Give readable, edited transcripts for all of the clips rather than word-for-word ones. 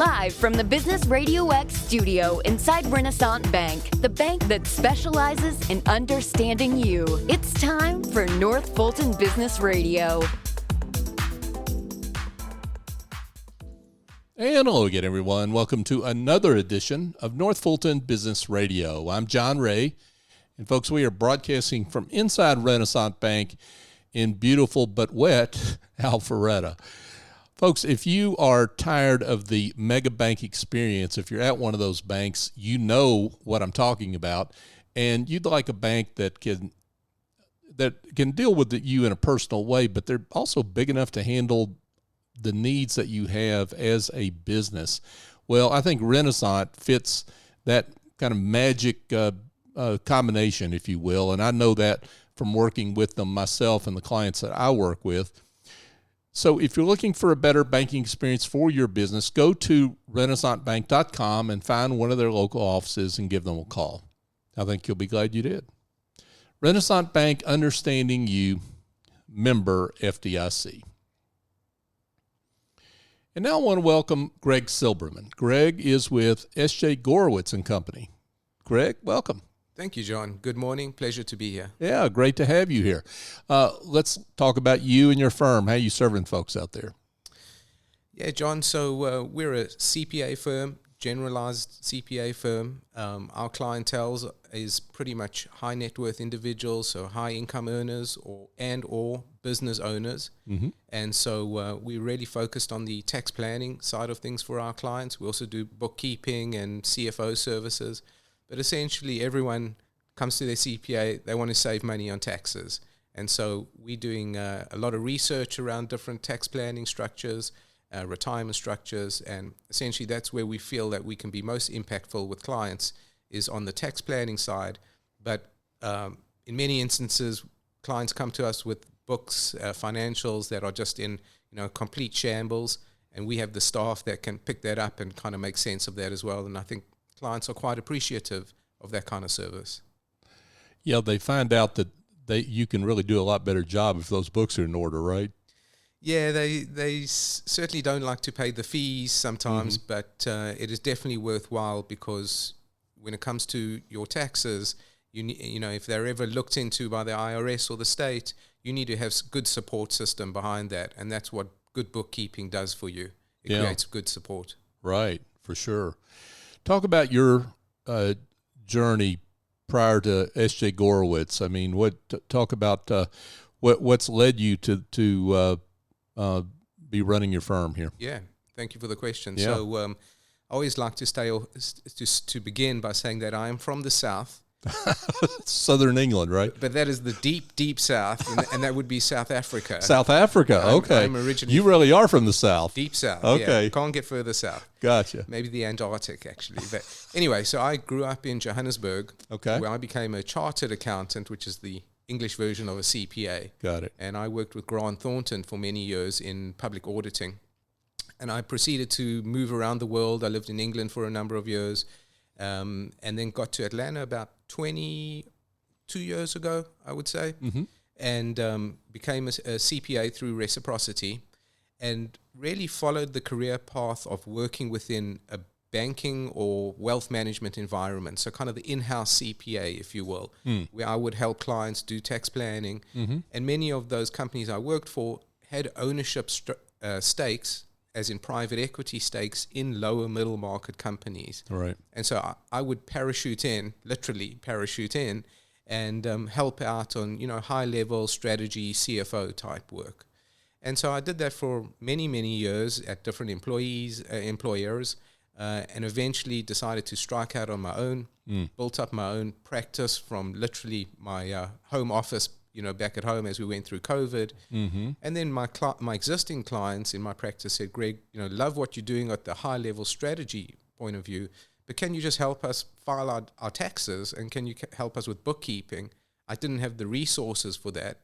Live from the Business Radio X studio inside Renaissance Bank, the bank that specializes in understanding you. It's time for North Fulton Business Radio. And hello again, everyone. Welcome to another edition of North Fulton Business Radio. I'm John Ray, and folks, we are broadcasting from inside Renaissance Bank in beautiful but wet Alpharetta. Folks, if you are tired of the mega bank experience, if you're at one of those banks, you know what I'm talking about, and you'd like a bank that can deal with you in a personal way, but they're also big enough to handle the needs that you have as a business. Well, I think Renaissance fits that kind of magic combination, if you will, and I know that from working with them myself and the clients that I work with. So if you're looking for a better banking experience for your business, go to renaissancebank.com and find one of their local offices and give them a call. I think you'll be glad you did. Renaissance Bank, understanding you, member FDIC. And now I want to welcome Greg Silberman. Greg is with S.J. Gorowitz and Company. Greg, welcome. Thank you, John. Good morning. Pleasure to be here. Yeah, great to have you here. Let's talk about you and your firm. How you serving folks out there? Yeah, John. So we're a CPA firm, generalized CPA firm. Our clientele is pretty much high net worth individuals, so high income earners or business owners. Mm-hmm. And so we really focused on the tax planning side of things for our clients. We also do bookkeeping and CFO services. But essentially, everyone comes to their CPA, they want to save money on taxes. And so we're doing a lot of research around different tax planning structures, retirement structures, and essentially that's where we feel that we can be most impactful with clients is on the tax planning side. But in many instances, clients come to us with books, financials that are just in complete shambles, and we have the staff that can pick that up and kind of make sense of that as well. And I think clients are quite appreciative of that kind of service. Yeah, they find out that you can really do a lot better job if those books are in order, right? Yeah, they certainly don't like to pay the fees sometimes, mm-hmm. but it is definitely worthwhile because when it comes to your taxes, you know, if they're ever looked into by the IRS or the state, you need to have a good support system behind that, and that's what good bookkeeping does for you. It creates good support. Right, for sure. Talk about your journey prior to S.J. Gorowitz. I mean, talk about what's led you to be running your firm here. Yeah, thank you for the question. Yeah. So I always like to begin by saying that I am from the South. Southern England, right? But that is the deep, deep South, and that would be South Africa. South Africa, okay. I'm originally you really are from the South. Deep South, okay. Yeah. Can't get further south. Gotcha. Maybe the Antarctic, actually. But anyway, so I grew up in Johannesburg, okay, where I became a chartered accountant, which is the English version of a CPA. Got it. And I worked with Grant Thornton for many years in public auditing. And I proceeded to move around the world. I lived in England for a number of years, and then got to Atlanta about 22 years ago, I would say, mm-hmm. and became a CPA through reciprocity, and really followed the career path of working within a banking or wealth management environment, so kind of the in-house CPA, if you will, where I would help clients do tax planning, mm-hmm. and many of those companies I worked for had ownership stakes, as in private equity stakes in lower middle market companies. Right. And so I would literally parachute in and help out on, high level strategy, CFO type work. And so I did that for many, many years at different employers, and eventually decided to strike out on my own, built up my own practice from literally my home office, back at home as we went through COVID. Mm-hmm. And then my existing clients in my practice said, Greg, love what you're doing at the high level strategy point of view, but can you just help us file our taxes, and can you help us with bookkeeping? I didn't have the resources for that.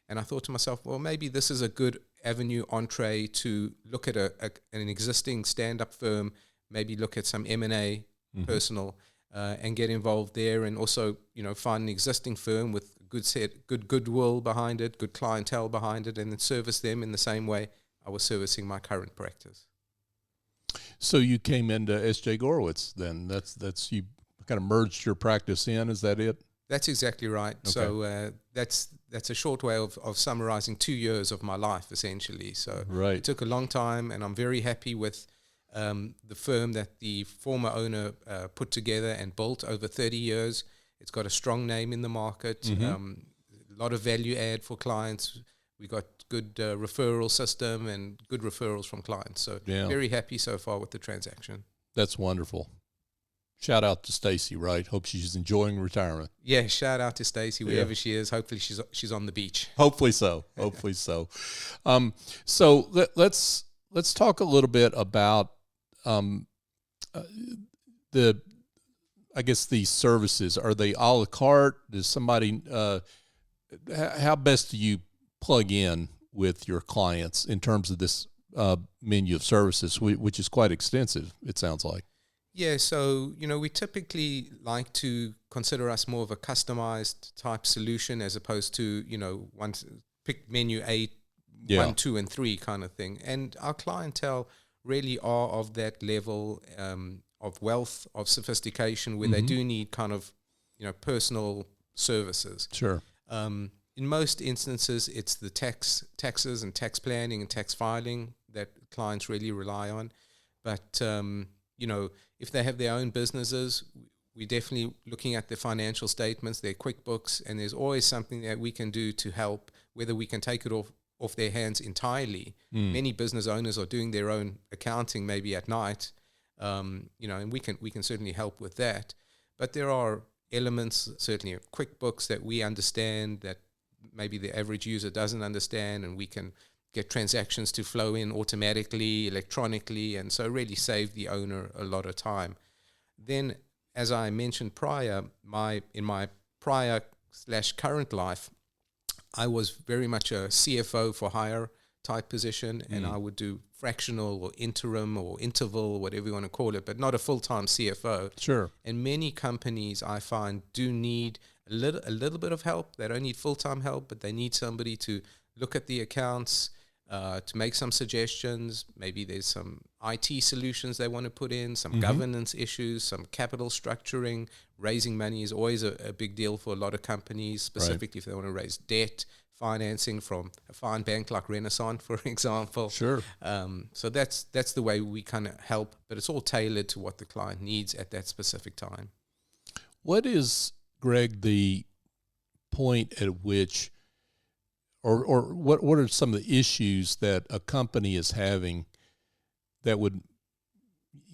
And I thought to myself, well, maybe this is a good avenue entree to look at an existing stand-up firm, maybe look at some M&A, mm-hmm. personal, and get involved there, and also, find an existing firm with good goodwill behind it, good clientele behind it, and then service them in the same way I was servicing my current practice. So you came into S.J. Gorowitz then. That's you kind of merged your practice in. Is that it? That's exactly right. Okay. So that's a short way of summarizing 2 years of my life, essentially. So It took a long time, and I'm very happy with the firm that the former owner put together and built over 30 years. It's got a strong name in the market, a lot of value add for clients. We got good referral system and good referrals from clients. So very happy so far with the transaction. That's wonderful. Shout out to Stacy, right? Hope she's enjoying retirement. Yeah, shout out to Stacy wherever she is. Hopefully she's on the beach. Hopefully so. Hopefully so. So let's talk a little bit about these services. Are they a la carte? Does somebody how best do you plug in with your clients in terms of this menu of services, which is quite extensive, it sounds like? Yeah, so, we typically like to consider us more of a customized type solution as opposed to, one pick menu 8, 1, 2, and 3 kind of thing. And our clientele really are of that level of wealth, of sophistication, where they do need kind of, personal services. Sure. In most instances, it's the taxes and tax planning and tax filing that clients really rely on. But, if they have their own businesses, we're definitely looking at their financial statements, their QuickBooks, and there's always something that we can do to help, whether we can take it off their hands entirely. Many business owners are doing their own accounting maybe at night, and we can certainly help with that. But there are elements, certainly of QuickBooks, that we understand that maybe the average user doesn't understand, and we can get transactions to flow in automatically, electronically, and so really save the owner a lot of time. Then, as I mentioned prior, in my prior / current life, I was very much a CFO for hire type position, and I would do fractional or interim or interval, whatever you want to call it, but not a full-time CFO. Sure. And many companies, I find, do need a little bit of help. They don't need full-time help, but they need somebody to look at the accounts, to make some suggestions. Maybe there's some IT solutions they want to put in, some governance issues, some capital structuring. Raising money is always a big deal for a lot of companies, specifically if they want to raise debt, financing from a fine bank like Renaissance, for example. Sure. So that's the way we kind of help, but it's all tailored to what the client needs at that specific time. What is, Greg, the point at which or what are some of the issues that a company is having that would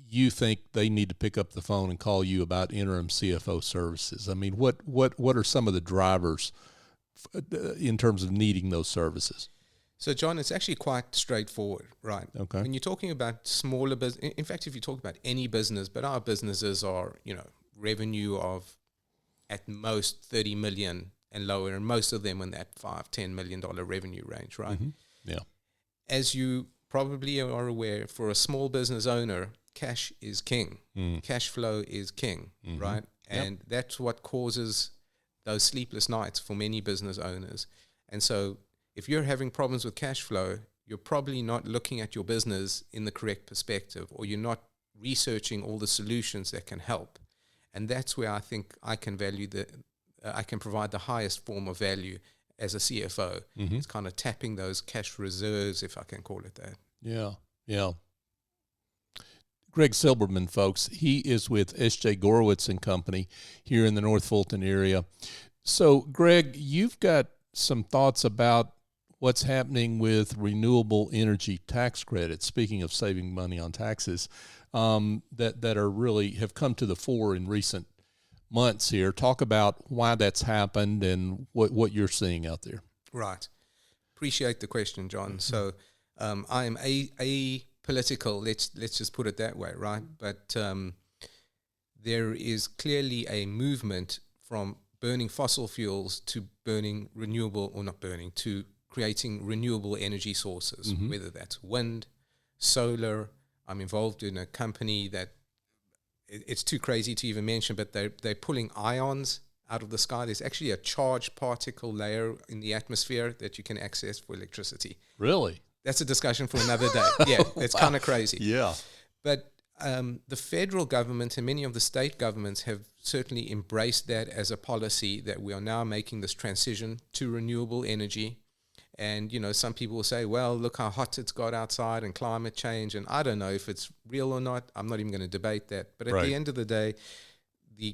you think they need to pick up the phone and call you about interim CFO services? I mean, what are some of the drivers in terms of needing those services? So, John, it's actually quite straightforward, right? Okay. When you're talking about smaller business, in fact, if you talk about any business, but our businesses are, revenue of at most 30 million and lower, and most of them in that $5-10 million revenue range, right? Mm-hmm. Yeah. As you probably are aware, for a small business owner, cash is king. Cash flow is king, right? And that's what causes those sleepless nights for many business owners. And so if you're having problems with cash flow, you're probably not looking at your business in the correct perspective, or you're not researching all the solutions that can help. And that's where I think I can I can provide the highest form of value as a CFO. It's kind of tapping those cash reserves, if I can call it that. Yeah. Greg Silberman, folks, he is with S.J. Gorowitz and Company here in the North Fulton area. So, Greg, you've got some thoughts about what's happening with renewable energy tax credits, speaking of saving money on taxes, that are really have come to the fore in recent months here. Talk about why that's happened and what you're seeing out there. Right. Appreciate the question, John. So I am apolitical, let's just put it that way, right? But there is clearly a movement from burning fossil fuels to burning renewable, or not burning, to creating renewable energy sources, whether that's wind, solar. I'm involved in a company that it's too crazy to even mention, but they're pulling ions out of the sky. There's actually a charged particle layer in the atmosphere that you can access for electricity. Really? That's a discussion for another day. Yeah, it's kind of crazy. Yeah. But The federal government and many of the state governments have certainly embraced that as a policy, that we are now making this transition to renewable energy. And, some people will say, well, look how hot it's got outside and climate change. And I don't know if it's real or not. I'm not even going to debate that. But at the end of the day, the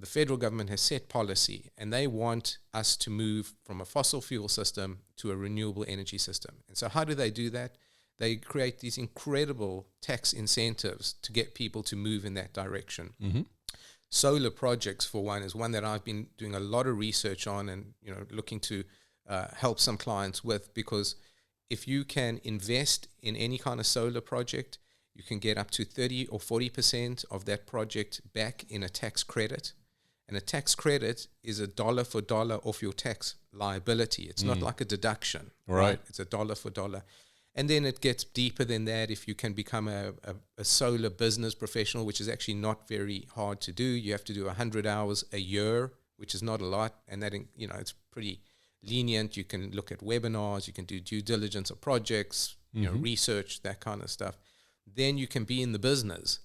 federal government has set policy, and they want us to move from a fossil fuel system to a renewable energy system. And so how do they do that? They create these incredible tax incentives to get people to move in that direction. Mm-hmm. Solar projects, for one, is one that I've been doing a lot of research on and looking to help some clients with, because if you can invest in any kind of solar project, you can get up to 30 or 40% of that project back in a tax credit. And a tax credit is a dollar for dollar off your tax liability. It's not like a deduction, right? It's a dollar for dollar. And then it gets deeper than that if you can become a solar business professional, which is actually not very hard to do. You have to do 100 hours a year, which is not a lot. And that, it's pretty lenient. You can look at webinars, you can do due diligence of projects, research, that kind of stuff. Then you can be in the business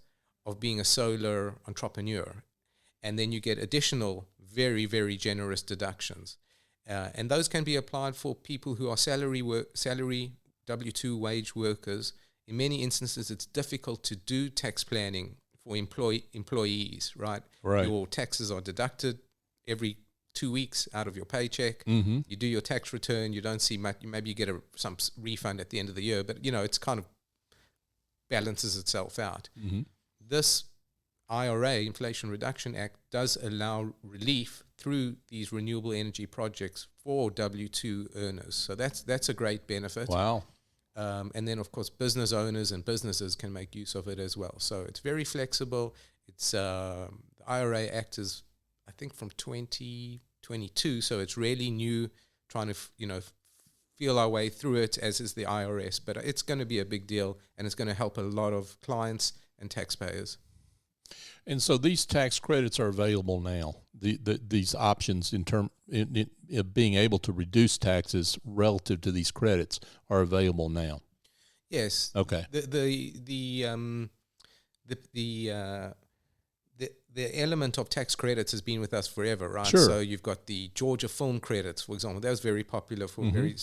of being a solar entrepreneur. And then you get additional very, very generous deductions. And those can be applied for people who are salary W-2 wage workers. In many instances, it's difficult to do tax planning for employees, right? Your taxes are deducted every 2 weeks out of your paycheck. Mm-hmm. You do your tax return. You don't see much. Maybe you get some refund at the end of the year, but it's kind of balances itself out. Mm-hmm. This IRA, Inflation Reduction Act, does allow relief through these renewable energy projects for W-2 earners. So that's a great benefit. Wow. And then, of course, business owners and businesses can make use of it as well. So it's very flexible. It's the IRA Act is, I think, from 2022, so it's really new, trying to, feel our way through it, as is the IRS. But it's going to be a big deal, and it's going to help a lot of clients and taxpayers. And so these tax credits are available now. These options in being able to reduce taxes relative to these credits are available now. Yes. Okay. The element of tax credits has been with us forever, right? Sure. So you've got the Georgia film credits, for example. That was very popular for a very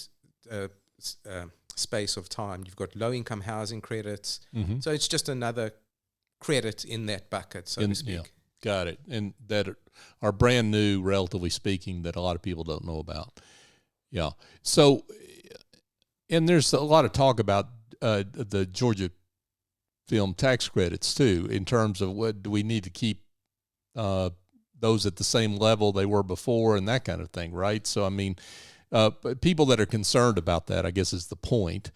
space of time. You've got low-income housing credits. Mm-hmm. So it's just another credit in that bucket, so to speak. Yeah, got it. And that are brand new, relatively speaking, that a lot of people don't know about. Yeah. So, and there's a lot of talk about the Georgia film tax credits too, in terms of what do we need to keep those at the same level they were before and that kind of thing, right? So, I mean, people that are concerned about that, I guess is the point,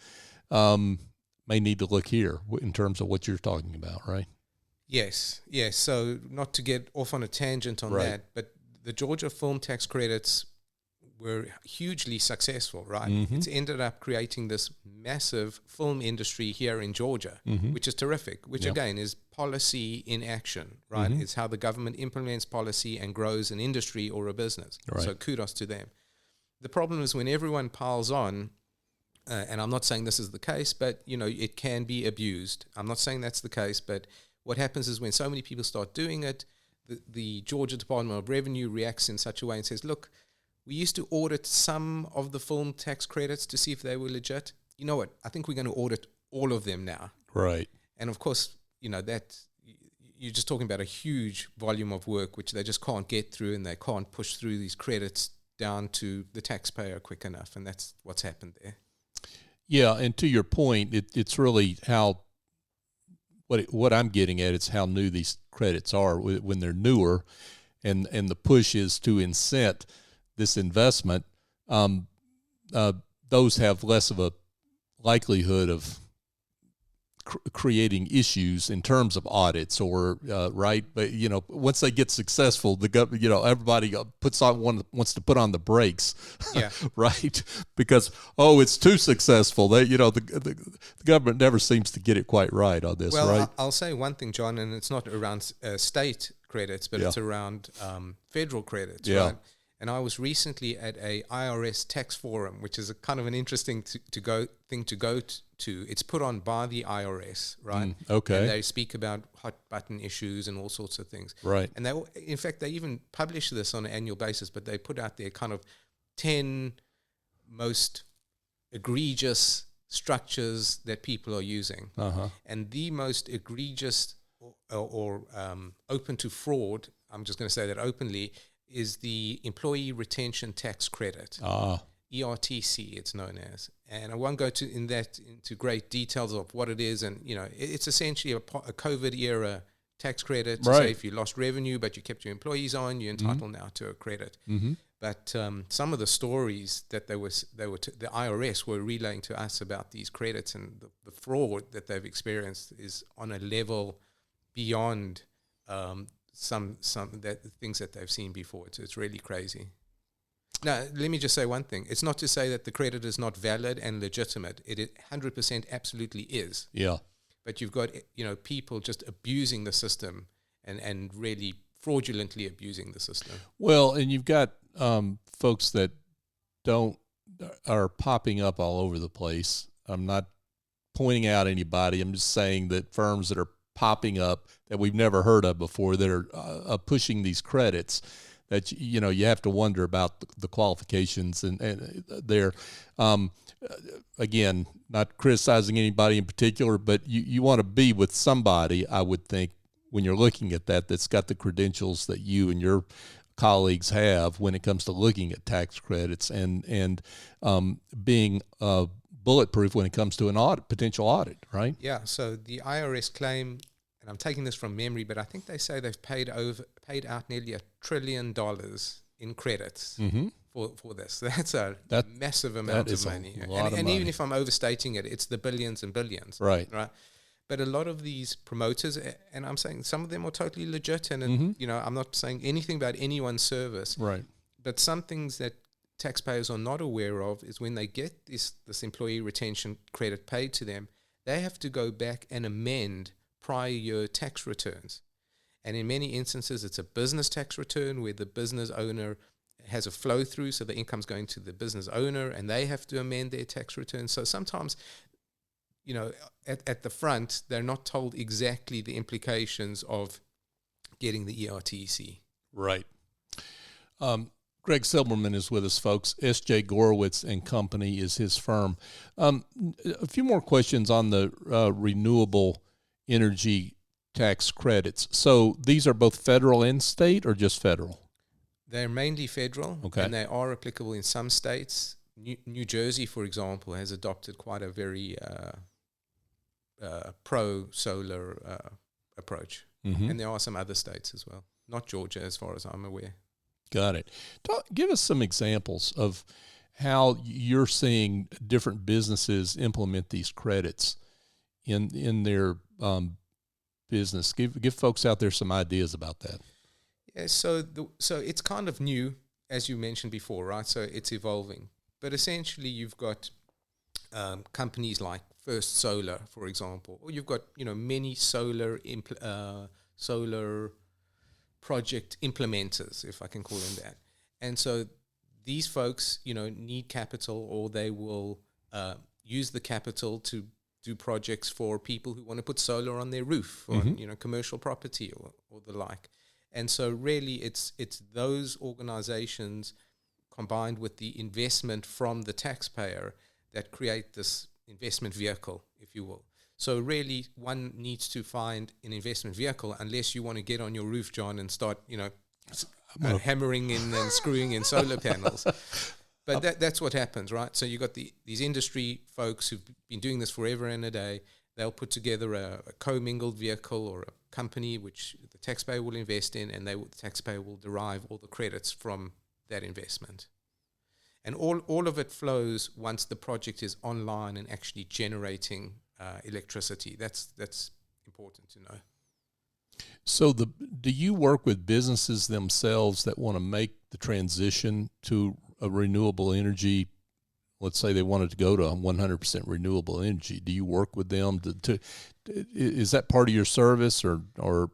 may need to look here in terms of what you're talking about, right? Yes. So not to get off on a tangent on that, but the Georgia film tax credits were hugely successful, right? Mm-hmm. It's ended up creating this massive film industry here in Georgia, which is terrific, which again is policy in action, right? Mm-hmm. It's how the government implements policy and grows an industry or a business. Right. So kudos to them. The problem is when everyone piles on, and I'm not saying this is the case, but it can be abused. I'm not saying that's the case, but what happens is when so many people start doing it, the Georgia Department of Revenue reacts in such a way and says, look, we used to audit some of the film tax credits to see if they were legit. You know what? I think we're going to audit all of them now. Right. And of course, that you're just talking about a huge volume of work which they just can't get through, and they can't push through these credits down to the taxpayer quick enough. And that's what's happened there. Yeah, and to your point, it's really how what I'm getting at is how new these credits are when they're newer, and the push is to incent this investment. Those have less of a likelihood of creating issues in terms of audits or right, but once they get successful, the everybody wants to put on the brakes, right? Because it's too successful. They the government never seems to get it quite right on this, right? I'll say one thing, John, and it's not around state credits, but it's around federal credits, right? And I was recently at a IRS tax forum, which is a kind of an interesting thing to go to. It's put on by the IRS, right? Okay. And they speak about hot button issues and all sorts of things. Right. And in fact, they even publish this on an annual basis, but they put out their kind of 10 most egregious structures that people are using. And the most egregious or open to fraud, I'm just going to say that openly, is the Employee Retention Tax Credit, ERTC it's known as. And I won't go into great details of what it is. And, it's essentially a COVID era tax credit. Right. So if you lost revenue, but you kept your employees on, you're entitled now to a credit. But some of the stories that the IRS were relaying to us about these credits and the fraud that they've experienced is on a level beyond some things that they've seen before. It's really crazy. Now, let me just say one thing. It's not to say that the credit is not valid and legitimate. It 100% absolutely is. Yeah. But you've got people just abusing the system and really fraudulently abusing the system. Well, and you've got folks that are popping up all over the place. I'm not pointing out anybody. I'm just saying that firms that are popping up that we've never heard of before that are pushing these credits that you have to wonder about the qualifications and they're again, not criticizing anybody in particular, but you want to be with somebody, I would think, when you're looking at that's got the credentials that you and your colleagues have when it comes to looking at tax credits and being bulletproof when it comes to an potential audit, right? Yeah. So the IRS claim, and I'm taking this from memory, but I think they say they've paid out nearly $1 trillion in credits for this. That's a massive amount of money. And even if I'm overstating it, it's the billions and billions. Right. But a lot of these promoters, and I'm saying some of them are totally legit, and I'm not saying anything about anyone's service. Right. But some things that taxpayers are not aware of is when they get this employee retention credit paid to them, they have to go back and amend prior year tax returns. And in many instances, it's a business tax return where the business owner has a flow through, so the income's going to the business owner, and they have to amend their tax return. So sometimes, at the front, they're not told exactly the implications of getting the ERTC. Right. Greg Silberman is with us, folks. S.J. Gorowitz and Company is his firm. A few more questions on the renewable energy tax credits. So these are both federal and state, or just federal? They're mainly federal, okay, and they are applicable in some states. New Jersey, for example, has adopted quite a very pro-solar approach. And there are some other states as well. Not Georgia, as far as I'm aware. Got it. Give us some examples of how you're seeing different businesses implement these credits in their business. Give folks out there some ideas about that. Yeah, so it's kind of new, as you mentioned before, right? So it's evolving. But essentially, you've got companies like First Solar, for example, or you've got many solar project implementers, if I can call them that. And so these folks, need capital, or they will use the capital to do projects for people who want to put solar on their roof, on commercial property or the like. And so really, it's those organizations combined with the investment from the taxpayer that create this investment vehicle, if you will. So really, one needs to find an investment vehicle, unless you want to get on your roof, John, and start, hammering in and screwing in solar panels. But that's what happens, right? So you got these industry folks who've been doing this forever and a day. They'll put together a commingled vehicle or a company which the taxpayer will invest in, and the taxpayer will derive all the credits from that investment. And all of it flows once the project is online and actually generating electricity. That's important to know. So do you work with businesses themselves that want to make the transition to a renewable energy? Let's say they wanted to go to 100% renewable energy. Do you work with them is that part of your service or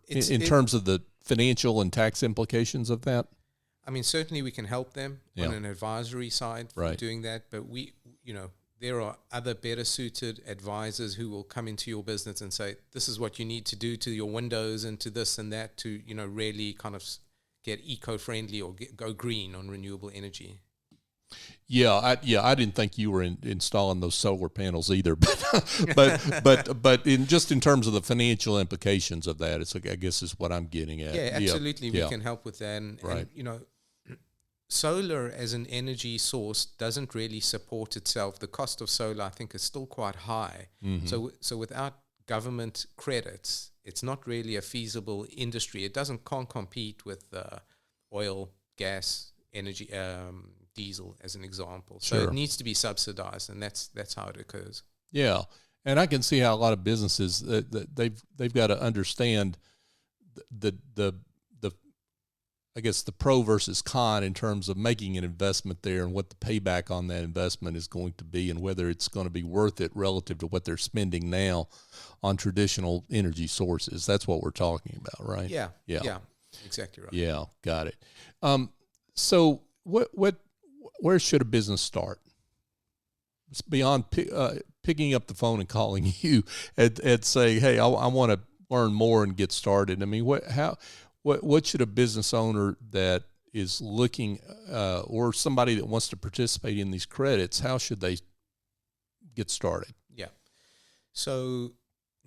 in terms of the financial and tax implications of that? I mean, certainly we can help them on an advisory side for doing that, but there are other better suited advisors who will come into your business and say, this is what you need to do to your windows and to this and that to, really kind of get eco-friendly or go green on renewable energy. Yeah, I didn't think you were installing those solar panels either, but in terms of the financial implications of that, I guess is what I'm getting at. Yeah, absolutely, we can help with that, and solar as an energy source doesn't really support itself. The cost of solar, I think, is still quite high. Mm-hmm. So without government credits, it's not really a feasible industry. It can't compete with oil, gas, energy. Diesel as an example. So it needs to be subsidized, and that's how it occurs. Yeah, and I can see how a lot of businesses they've got to understand the I guess the pro versus con in terms of making an investment there and what the payback on that investment is going to be and whether it's going to be worth it relative to what they're spending now on traditional energy sources. That's what we're talking about, right? Yeah, exactly right. Yeah, got it. So where should a business start? It's beyond picking up the phone and calling you and saying, "Hey, I want to learn more and get started." I mean, what should a business owner that is looking or somebody that wants to participate in these credits, how should they get started? Yeah. So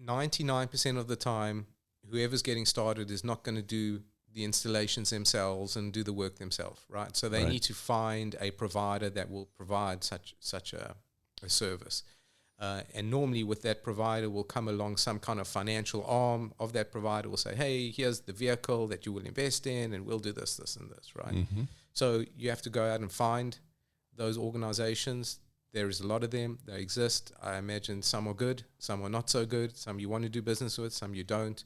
99% of the time, whoever's getting started is not going to do the installations themselves and do the work themselves, right? So they need to find a provider that will provide such a service. And normally with that provider will come along some kind of financial arm of that provider will say, hey, here's the vehicle that you will invest in and we'll do this, this, and this, right? Mm-hmm. So you have to go out and find those organizations. There is a lot of them. They exist. I imagine some are good, some are not so good, some you want to do business with, some you don't.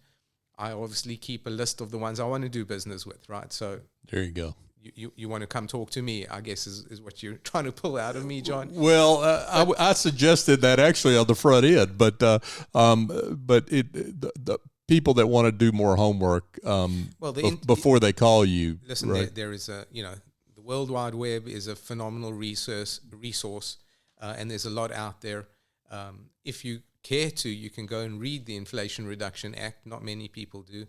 I obviously keep a list of the ones I want to do business with, right? So there you go. You want to come talk to me, I guess is what you're trying to pull out of me, John. Well, I suggested that actually on the front end, but the people that want to do more homework before they call you. Listen, right? there is the World Wide Web is a phenomenal resource, and there's a lot out there. If you care to, you can go and read the Inflation Reduction Act. Not many people do.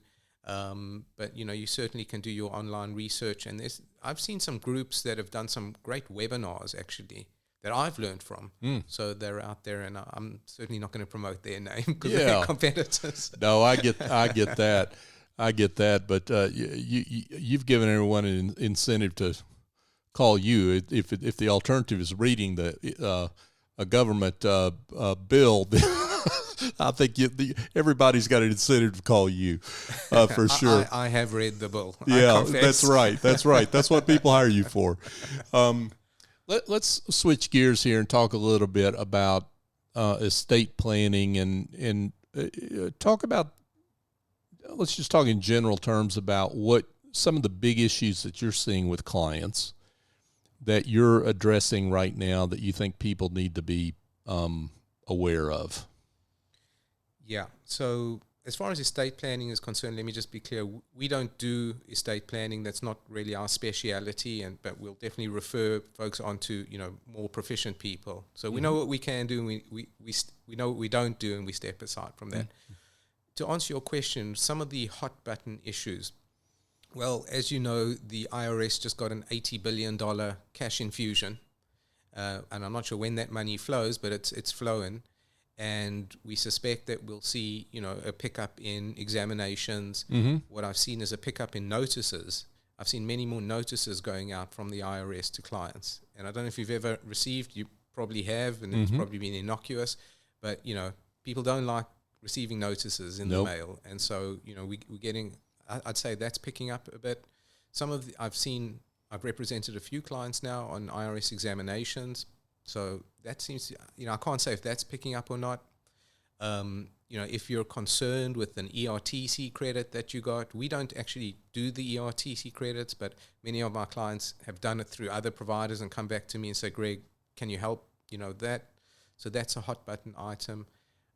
But you certainly can do your online research, and I've seen some groups that have done some great webinars actually that I've learned from. So they're out there, and I'm certainly not going to promote their name because they're competitors. No, I get that. But you've given everyone an incentive to call you if the alternative is reading a government bill. I think everybody's got an incentive to call you for sure. I have read the bill. Yeah, that's right. That's what people hire you for. Let's switch gears here and talk a little bit about estate planning and talk about. Let's just talk in general terms about what some of the big issues that you're seeing with clients that you're addressing right now that you think people need to be aware of. Yeah. So as far as estate planning is concerned, let me just be clear. We don't do estate planning. That's not really our speciality, but we'll definitely refer folks on to, more proficient people. So we know what we can do, and we know what we don't do, and we step aside from that. To answer your question, some of the hot button issues. Well, as you know, the IRS just got an $80 billion cash infusion. And I'm not sure when that money flows, but it's flowing. And we suspect that we'll see, a pickup in examinations. Mm-hmm. What I've seen is a pickup in notices. I've seen many more notices going out from the IRS to clients. And I don't know if you've ever received, you probably have, and it's probably been innocuous. But, people don't like receiving notices in the mail. And so, we're getting, I'd say that's picking up a bit. I've represented a few clients now on IRS examinations. So that seems to, I can't say if that's picking up or not. If you're concerned with an ERTC credit that you got, we don't actually do the ERTC credits, but many of my clients have done it through other providers and come back to me and say, Greg, can you help? That. So that's a hot button item.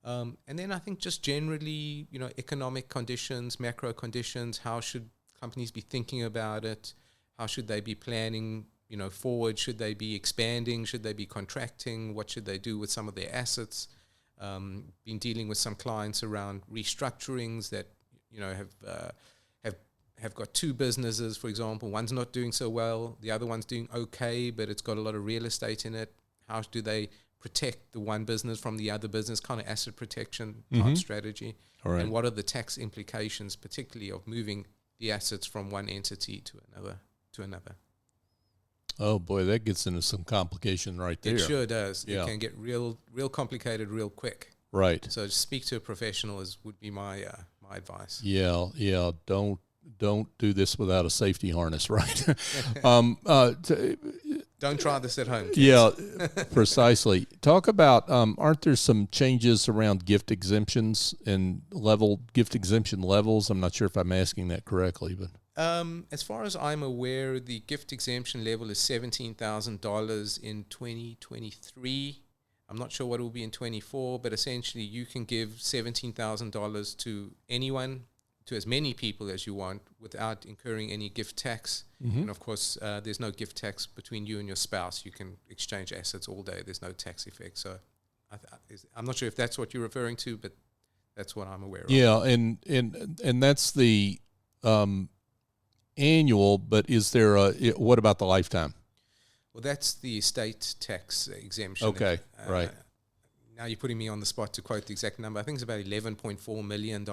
And then I think just generally, economic conditions, macro conditions, how should companies be thinking about it? how should they be planning, forward? Should they be expanding? Should they be contracting? What should they do with some of their assets? Been dealing with some clients around restructurings that, have got two businesses, for example. One's not doing so well. The other one's doing okay, but it's got a lot of real estate in it. How do they protect the one business from the other business, kind of asset protection type strategy? All right. And what are the tax implications, particularly of moving the assets from one entity to another? Oh boy, that gets into some complication right there. It sure does. Yeah. It can get real complicated real quick. Right. So speak to a professional would be my advice. Yeah. Don't do this without a safety harness, right? Don't try this at home, kids. Yeah, precisely. Talk about, aren't there some changes around gift exemptions and gift exemption levels? I'm not sure if I'm asking that correctly, but. As far as I'm aware, the gift exemption level is $17,000 in 2023. I'm not sure what it will be in 24, but essentially you can give $17,000 to anyone, to as many people as you want, without incurring any gift tax. And of course, there's no gift tax between you and your spouse. You can exchange assets all day. There's no tax effect. So I'm not sure if that's what you're referring to, but that's what I'm aware of. Yeah, and that's the annual, but is there what about the lifetime? Well, that's the estate tax exemption. Okay, right. Now you're putting me on the spot to quote the exact number. I think it's about $11.4 million.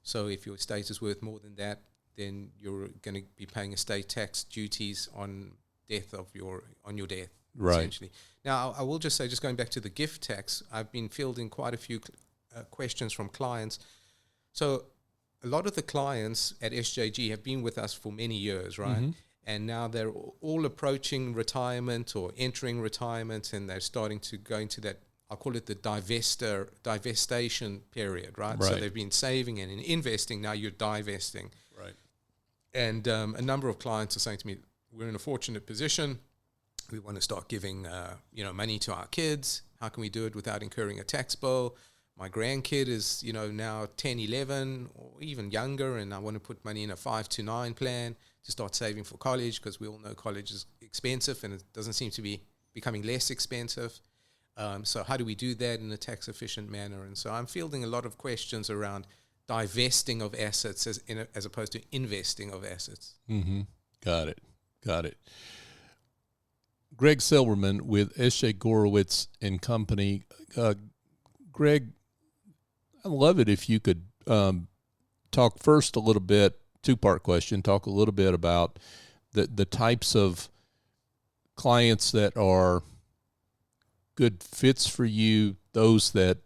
So if your estate is worth more than that, then you're going to be paying estate tax duties on your death, right. Essentially. Now, I will just say, just going back to the gift tax, I've been fielding quite a few questions from clients. So a lot of the clients at SJG have been with us for many years, right? And now they're all approaching retirement or entering retirement, and they're starting to go into that, I'll call it the divestation period, right? So they've been saving and investing, now you're divesting. Right. And a number of clients are saying to me, we're in a fortunate position. We want to start giving money to our kids. How can we do it without incurring a tax bill? My grandkid is, now 10, 11, or even younger, and I want to put money in a 5 to 9 plan to start saving for college, because we all know college is expensive and it doesn't seem to be becoming less expensive. So how do we do that in a tax-efficient manner? And so I'm fielding a lot of questions around divesting of assets as opposed to investing of assets. Got it. Greg Silberman with S.J. Gorowitz and Company. Greg, I'd love it if you could talk first a little bit, two-part question, talk a little bit about the types of clients that are good fits for you, those that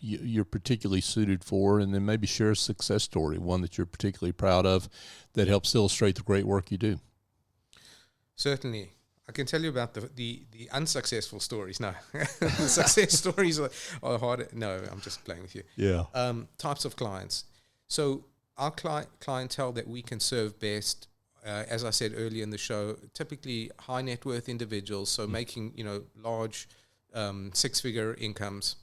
you're particularly suited for, and then maybe share a success story, one that you're particularly proud of that helps illustrate the great work you do. Certainly. I can tell you about the unsuccessful stories. No, the success stories are harder. No, I'm just playing with you. Yeah. Types of clients. So our clientele that we can serve best, as I said earlier in the show, typically high net worth individuals, so making large six-figure incomes,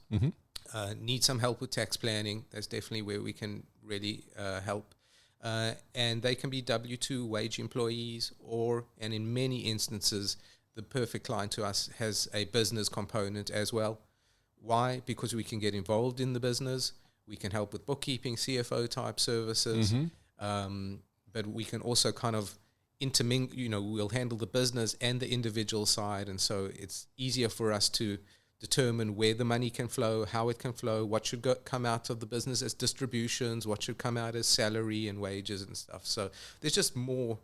need some help with tax planning. That's definitely where we can really help. And they can be W-2 wage employees, and in many instances, the perfect client to us has a business component as well. Why? Because we can get involved in the business. We can help with bookkeeping, CFO type services. But we can also kind of intermingle, we'll handle the business and the individual side. And so it's easier for us to determine where the money can flow, how it can flow, what should come out of the business as distributions, what should come out as salary and wages and stuff. So there's just more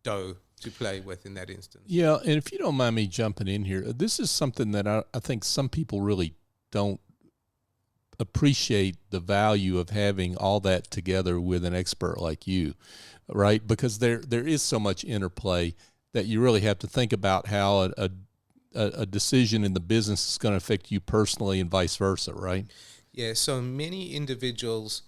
dough to play with in that instance. Yeah, and if you don't mind me jumping in here, this is something that I think some people really don't appreciate the value of having all that together with an expert like you, right? Because there is so much interplay that you really have to think about how a decision in the business is going to affect you personally and vice versa, right? Yeah, so many individuals,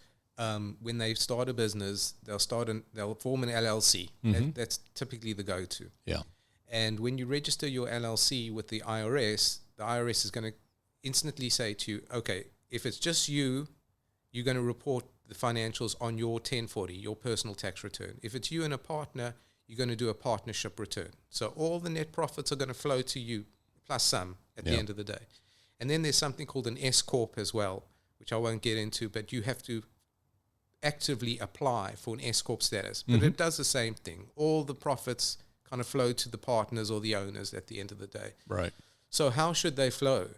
when they start a business, they'll form an LLC. That's typically the go-to. Yeah. And when you register your LLC with the IRS is going to instantly say to you, okay, if it's just you, you're going to report the financials on your 1040, your personal tax return. If it's you and a partner, you're going to do a partnership return. So all the net profits are going to flow to you plus some at the end of the day. And then there's something called an S Corp as well, which I won't get into, but you have to actively apply for an S Corp status. But it does the same thing. All the profits kind of flow to the partners or the owners at the end of the day. Right. So how should they flow?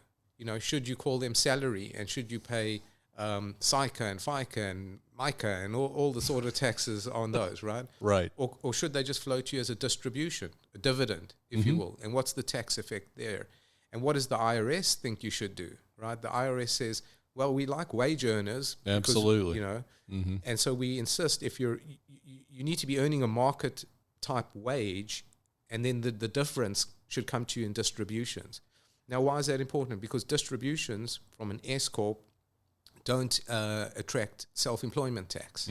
Should you call them salary, and should you pay SICA and FICA and MICA and all the sort of taxes on those, right? Right. Or should they just flow to you as a distribution, a dividend, if you will? And what's the tax effect there? And what does the IRS think you should do, right? The IRS says, well, we like wage earners. Absolutely. Because, and so we insist if you need to be earning a market type wage, and then the difference should come to you in distributions. Now, why is that important? Because distributions from an S Corp don't attract self-employment tax,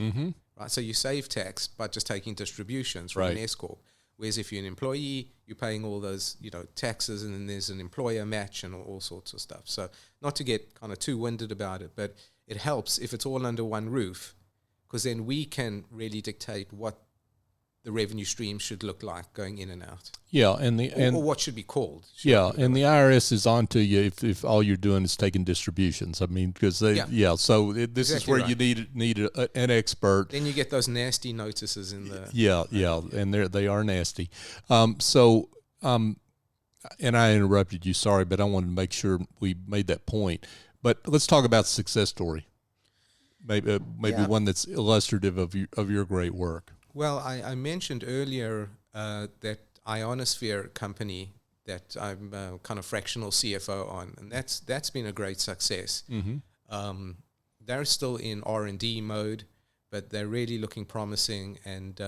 right? So you save tax by just taking distributions from an S Corp. Whereas if you're an employee, you're paying all those, taxes, and then there's an employer match and all sorts of stuff. So not to get kind of too winded about it, but it helps if it's all under one roof, because then we can really dictate what the revenue stream should look like going in and out. Yeah, or what should be called. And the IRS is on to you if all you're doing is taking distributions. I mean, because this exactly is where you need an expert. Then you get those nasty notices in the... And they are nasty. And I interrupted you, sorry, but I wanted to make sure we made that point. But let's talk about success story. Maybe one that's illustrative of your great work. Well, I mentioned earlier that Ionosphere company that I'm kind of fractional CFO on, and that's been a great success. They're still in R&D mode, but they're really looking promising. And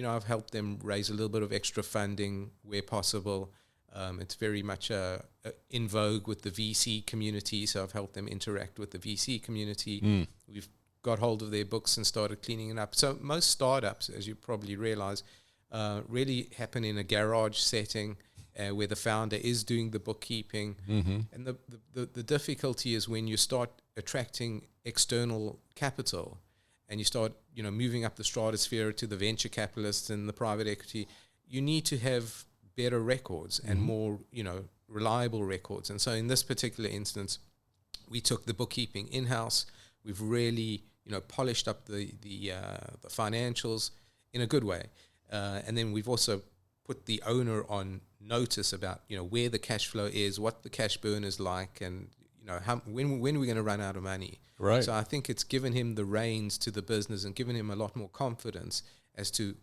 I've helped them raise a little bit of extra funding where possible. It's very much in vogue with the VC community, so I've helped them interact with the VC community. We've got hold of their books and started cleaning it up. So most startups, as you probably realize, really happen in a garage setting where the founder is doing the bookkeeping. And the difficulty is when you start attracting external capital and you start moving up the stratosphere to the venture capitalists and the private equity, you need to have better records and more reliable records. And so in this particular instance, we took the bookkeeping in-house. We've really polished up the financials in a good way. And then we've also put the owner on notice about, where the cash flow is, what the cash burn is like, and, when are we going to run out of money? Right. So I think it's given him the reins to the business and given him a lot more confidence as to,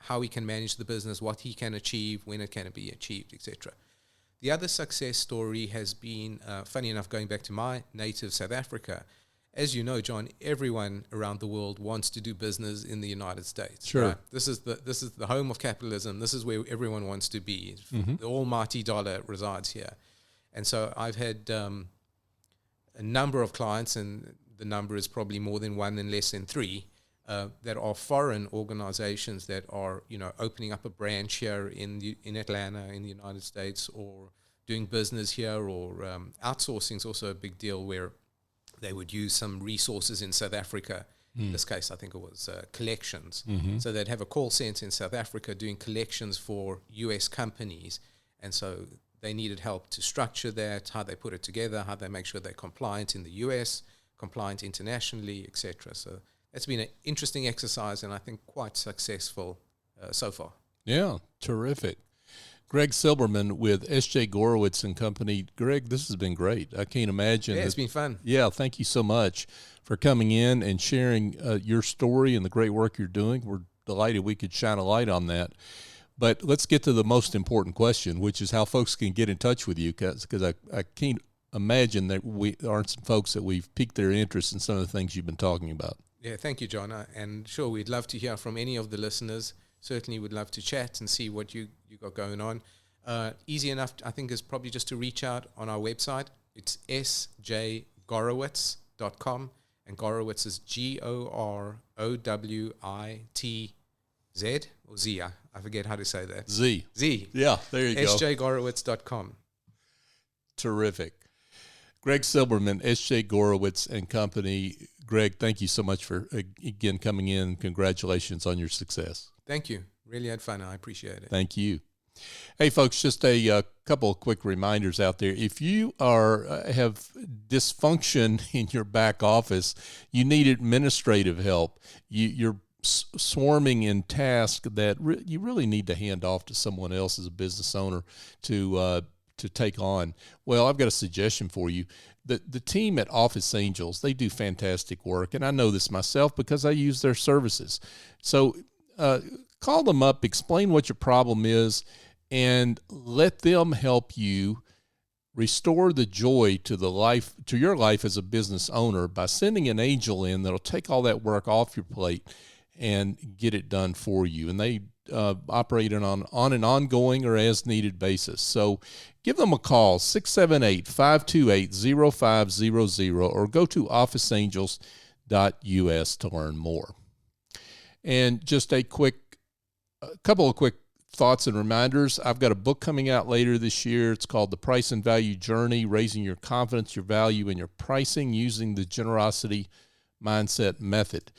how he can manage the business, what he can achieve, when it can be achieved, etc. The other success story has been, funny enough, going back to my native South Africa. As you know, John, everyone around the world wants to do business in the United States. Sure. Right? This is the home of capitalism. This is where everyone wants to be. The almighty dollar resides here. And so I've had a number of clients, and the number is probably more than one and less than three, that are foreign organizations that are, opening up a branch here in Atlanta, in the United States, or doing business here, or outsourcing is also a big deal where they would use some resources in South Africa. In this case, I think it was collections. So they'd have a call center in South Africa doing collections for U.S. companies. And so they needed help to structure that, how they put it together, how they make sure they're compliant in the U.S., compliant internationally, etc. So that's been an interesting exercise, and I think quite successful so far. Yeah, terrific. Greg Silberman with S.J. Gorowitz and Company. Greg, this has been great. I can't imagine. Yeah, it's been fun. Yeah, thank you so much for coming in and sharing your story and the great work you're doing. We're delighted we could shine a light on that. But let's get to the most important question, which is how folks can get in touch with you, because I can't imagine that we aren't some folks that we've piqued their interest in some of the things you've been talking about. Yeah, thank you, John. And sure, we'd love to hear from any of the listeners. Certainly would love to chat and see what you got going on. Easy enough, I think, is probably just to reach out on our website. It's sjgorowitz.com, and Gorowitz is Gorowitz, or Z. I forget how to say that. Z. Yeah, there you go. sjgorowitz.com. Terrific. Greg Silberman, S.J. Gorowitz and Company. Greg, thank you so much for, again, coming in. Congratulations on your success. Thank you. Really had fun. I appreciate it. Thank you. Hey, folks, just a couple of quick reminders out there. If you have dysfunction in your back office, you need administrative help, you're swarming in tasks that you really need to hand off to someone else as a business owner to take on. Well, I've got a suggestion for you. The team at Office Angels, they do fantastic work, and I know this myself because I use their services. So call them up, explain what your problem is, and let them help you restore the joy to your life as a business owner by sending an angel in that'll take all that work off your plate and get it done for you. And they operate on an ongoing or as needed basis. So give them a call, 678-528-0500, or go to officeangels.us to learn more. And just a couple of quick thoughts and reminders. I've got a book coming out later this year. It's called The Price and Value Journey, Raising Your Confidence, Your Value, and Your Pricing Using the Generosity Mindset Method.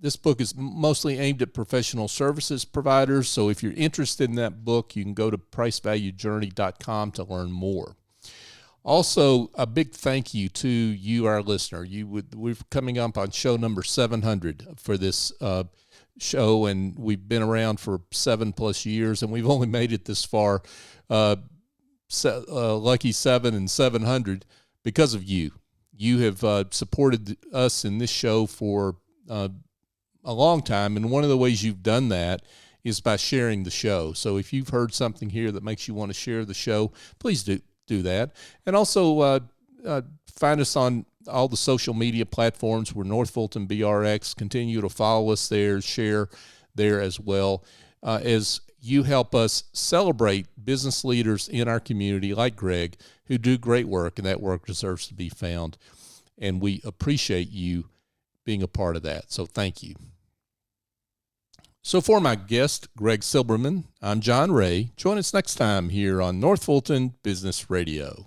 This book is mostly aimed at professional services providers. So if you're interested in that book, you can go to pricevaluejourney.com to learn more. Also, a big thank you to you, our listener. We're coming up on show number 700 for this show, and we've been around for 7+ years, and we've only made it this far, lucky 7 and 700, because of you. You have supported us in this show for a long time, and one of the ways you've done that is by sharing the show. So if you've heard something here that makes you want to share the show, please do that. And also find us on all the social media platforms. We're North Fulton BRX. Continue to follow us there, share there as well, as you help us celebrate business leaders in our community like Greg, who do great work, and that work deserves to be found. And we appreciate you being a part of that. So thank you. So for my guest, Greg Silberman, I'm John Ray. Join us next time here on North Fulton Business Radio.